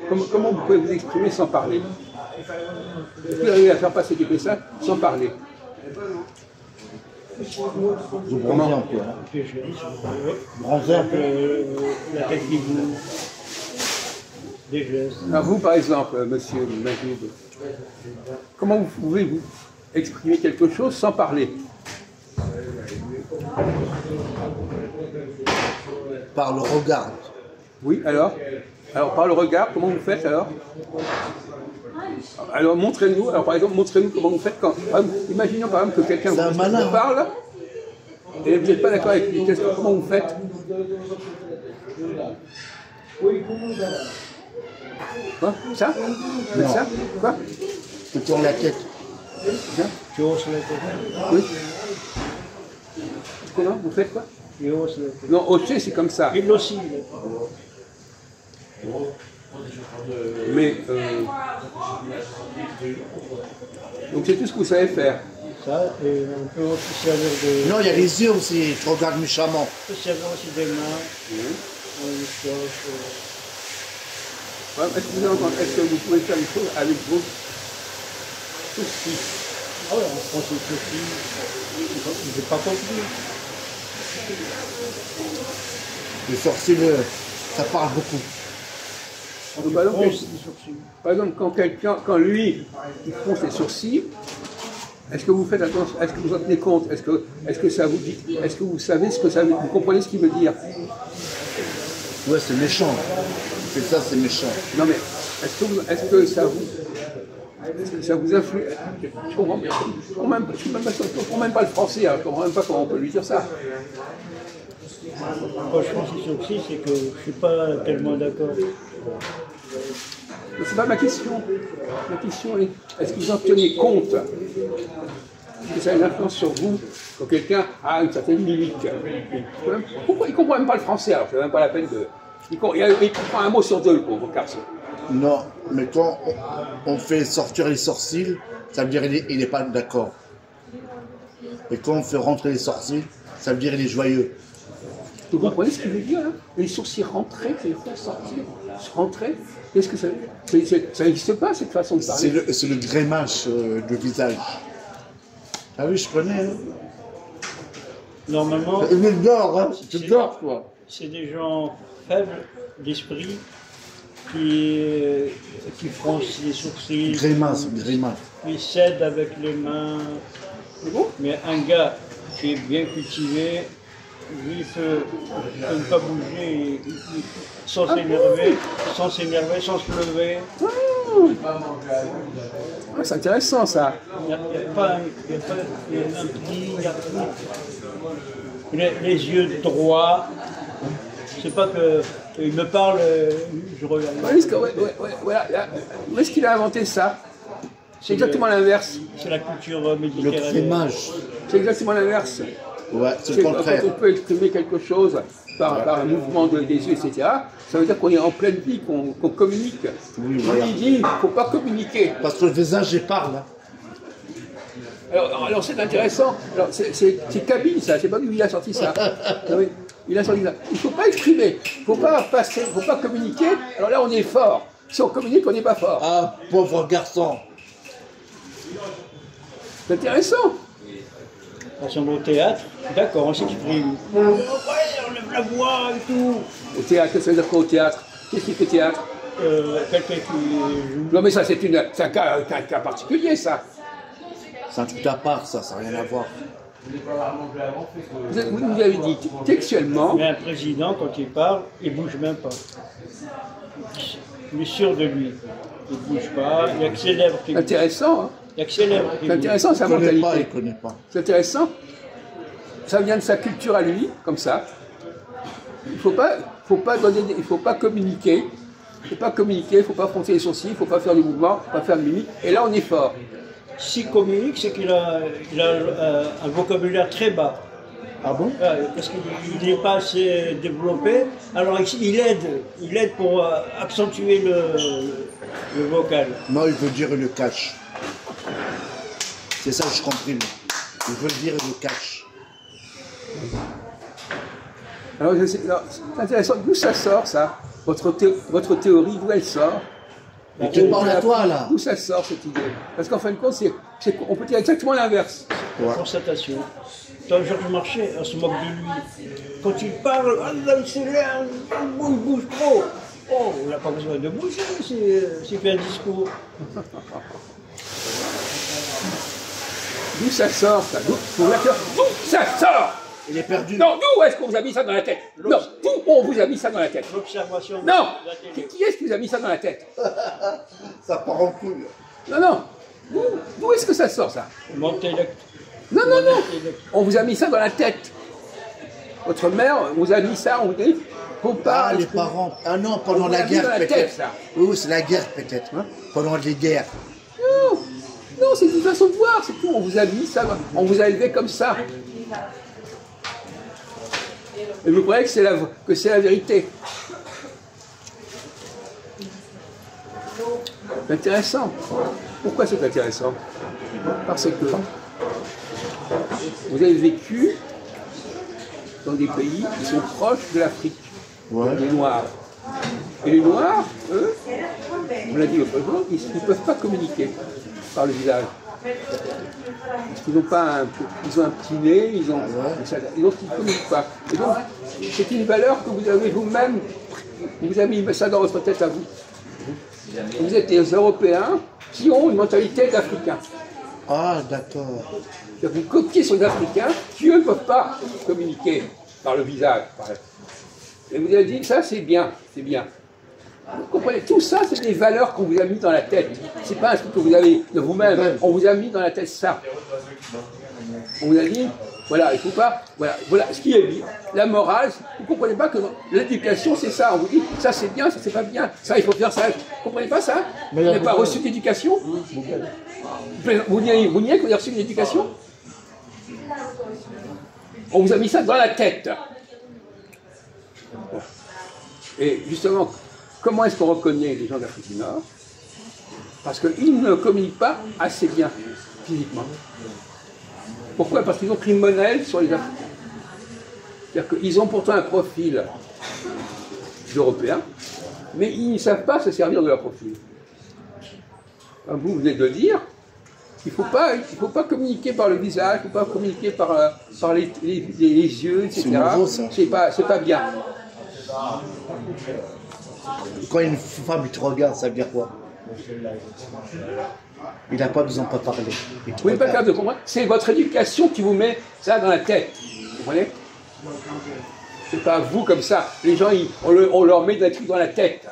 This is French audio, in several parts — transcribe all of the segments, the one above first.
Comment vous pouvez vous exprimer sans parler? Vous arrivez à faire passer des messages sans parler. Vous bronzez un peu, hein. Bronzez un peu la tête qui bouge, des gestes. Alors vous, par exemple, monsieur Majoub, comment vous pouvez vous exprimer quelque chose sans parler? par le regard. Oui, alors? Alors, par le regard, comment vous faites alors? Alors, montrez-nous, alors par exemple, montrez-nous comment vous faites quand. Imaginons par exemple que quelqu'un vous parle et vous n'êtes pas d'accord avec lui. Comment vous faites? Quoi? Ça? Non. Ça? Quoi? Tu tournes la tête. Ça? Tu hausses la tête. Oui. Comment? Vous faites quoi? Il hausse la tête. Non, hocher, c'est comme ça. Il aussi. Mais, donc c'est tout ce que vous savez faire. Ça, et on peut aussi servir de... Non, il y a les yeux aussi, tu regardes méchamment. On peut servir aussi des mains. Est-ce que vous pouvez faire les choses avec vos sourcils? Ah ouais, on prend ses sourcils. J'ai pas compris. Les sourcils, ça parle beaucoup. Donc, par exemple, quand lui, il fronce les sourcils, est-ce que vous faites attention, est-ce que vous en tenez compte, est-ce que ça vous dit, est-ce que vous savez ce que ça veut, vous comprenez ce qu'il veut dire? Ouais, c'est méchant. C'est ça, c'est méchant. Non mais, est-ce que ça vous influe? Je comprends même pas le français, alors je comprends même pas comment on peut lui dire ça. Quand je pense aux sourcils, c'est que je ne suis pas tellement d'accord. C'est pas ma question. Ma question est, est-ce que vous en tenez compte? Est-ce que ça a une influence sur vous quand quelqu'un a une certaine mimique? Pourquoi il ne comprend même pas le français alors? C'est même pas la peine de... Il comprend un mot sur deux, le pauvre garçon. Non, mais quand on fait sortir les sourcils, ça veut dire qu'il n'est pas d'accord. Et quand on fait rentrer les sourcils, ça veut dire qu'il est joyeux. Vous comprenez ce qu'il veut dire, hein? Les sourcils rentrés, c'est faire sortir, rentrer. Qu'est-ce que ça veut dire? Ça n'existe pas, cette façon de parler. C'est le grémage du visage. Ah oui, je connais. Hein. Normalement, Il dort, hein. Tu dors, quoi. C'est des gens faibles d'esprit qui froncent les sourcils. Grimace. Qui cèdent avec les mains. Mais un gars qui est bien cultivé, lui, il peut ne pas bouger sans s'énerver, sans se lever. C'est intéressant, ça. Il n'y a pas un petit... Les yeux droits. C'est pas que... Il me parle, je regarde. Voilà. Où est-ce qu'il a inventé ça? C'est exactement l'inverse. C'est la culture Le méditerranéenne. grémage. C'est exactement l'inverse. Ouais, c'est le contraire. Quand on peut exprimer quelque chose par un mouvement des yeux, etc., ça veut dire qu'on est en pleine vie, qu'on communique. Oui, voilà. Il dit, il ne faut pas communiquer. Parce que le visage, il parle. Hein. Alors c'est intéressant. C'est Kabyle, ça. Je ne sais pas d'où il a sorti ça. Oui, il a sorti ça. Il ne faut pas exprimer. Il ne faut pas communiquer. Alors là, on est fort. Si on communique, on n'est pas fort. Ah, pauvre garçon. C'est intéressant. Par exemple, au théâtre, d'accord, on s'exprime. Ouais, on lève la voix et tout. Au théâtre, ça veut dire quoi au théâtre? Qu'est-ce qui fait théâtre? Quelqu'un qui joue. Non mais ça c'est un cas particulier ça. C'est un truc à part, ça n'a rien à voir. Vous avez dit textuellement. Mais un président, quand il parle, il ne bouge même pas. Il est sûr de lui. Il ne bouge pas, il accélère. Intéressant, hein? Il accélère. C'est intéressant sa mentalité. Il ne connaît pas. C'est intéressant. Ça vient de sa culture à lui, comme ça. Il faut pas communiquer. Il ne faut pas froncer les sourcils, il ne faut pas faire de mouvements, il ne faut pas faire de mimique. Et là, on est fort. S'il communique, c'est qu'il a un vocabulaire très bas. Ah bon? Parce qu'il n'est pas assez développé. Alors il aide pour accentuer le vocal. Non, il veut dire le cache. C'est ça que je comprends. Il veut dire le cache. Alors, c'est intéressant. D'où ça sort, ça? votre théorie, d'où elle sort? Mais tu parles à toi, là. D'où ça sort, cette idée? Parce qu'en fin de compte, on peut dire exactement l'inverse. Ouais. Constatation. Quand Georges Marchais, on se moque de lui. Quand il parle, Allah, il s'énerve, il bouge trop. Oh, il n'a pas besoin de bouger, c'est fait un discours. D'où ça sort, ça? D'où ça sort? Il est perdu. Non, d'où est-ce qu'on vous a mis ça dans la tête? Non, d'où on vous a mis ça dans la tête? L'observation. Non! Qui est-ce qui vous a mis ça dans la tête? Ça part en couille. Non. D'où est-ce que ça sort, ça? Montellect. Non. On vous a mis ça dans la tête. Votre mère vous a mis ça, on vous dit, faut pas... Ah, les parents. Ah non, pendant On la l'a mis guerre, dans la tête, peut-être. ça. Oui, c'est la guerre, peut-être. Hein? Pendant les guerres. Non, c'est une façon de voir, c'est tout. On vous a mis ça, on vous a élevé comme ça. Et vous croyez que c'est la vérité. C'est intéressant. Pourquoi c'est intéressant? Parce que vous avez vécu dans des pays qui sont proches de l'Afrique, Ouais. les Noirs. Et les Noirs, eux, on l'a dit l'autre jour, ils ne peuvent pas communiquer par le visage. Parce qu'ils n'ont pas ils ont un petit nez, et donc ils ne communiquent pas. Et donc, c'est une valeur que vous avez vous-même, vous avez mis ça dans votre tête à vous. Vous êtes des Européens qui ont une mentalité d'Africains. Ah, d'accord. Vous copiez sur les Africains qui, eux, ne peuvent pas communiquer par le visage. Et vous avez dit, ça, c'est bien, c'est bien. Vous comprenez, tout ça, c'est des valeurs qu'on vous a mis dans la tête. C'est pas un truc que vous avez de vous-même. On vous a mis dans la tête ça. On vous a dit, voilà, il faut pas, voilà, ce qui est bien. La morale, vous comprenez pas que l'éducation, c'est ça. On vous dit, ça c'est bien, ça c'est pas bien. Ça, il faut faire ça. Vous comprenez pas ça? Vous n'avez pas reçu d'éducation? Vous niez que vous avez reçu une éducation? On vous a mis ça dans la tête. Et justement, comment est-ce qu'on reconnaît les gens d'Afrique du Nord? Parce qu'ils ne communiquent pas assez bien physiquement. Pourquoi? Parce qu'ils ont pris monnaie sur les Africains. C'est-à-dire qu'ils ont pourtant un profil d'Européens, mais ils ne savent pas se servir de leur profil. Comme vous venez de le dire, il ne faut pas communiquer par le visage, il ne faut pas communiquer par les yeux, etc. C'est nouveau, ça. C'est pas bien. Quand une femme te regarde, ça veut dire quoi? Il n'a pas besoin de pas parler. Vous n'êtes pas capable de comprendre. C'est votre éducation qui vous met ça dans la tête. Vous comprenez? C'est pas vous comme ça. Les gens, on leur met des trucs dans la tête.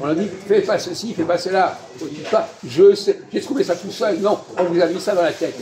On leur dit, fais pas ceci, fais pas cela. On ne dit pas, j'ai trouvé ça tout seul. Non, on vous a mis ça dans la tête.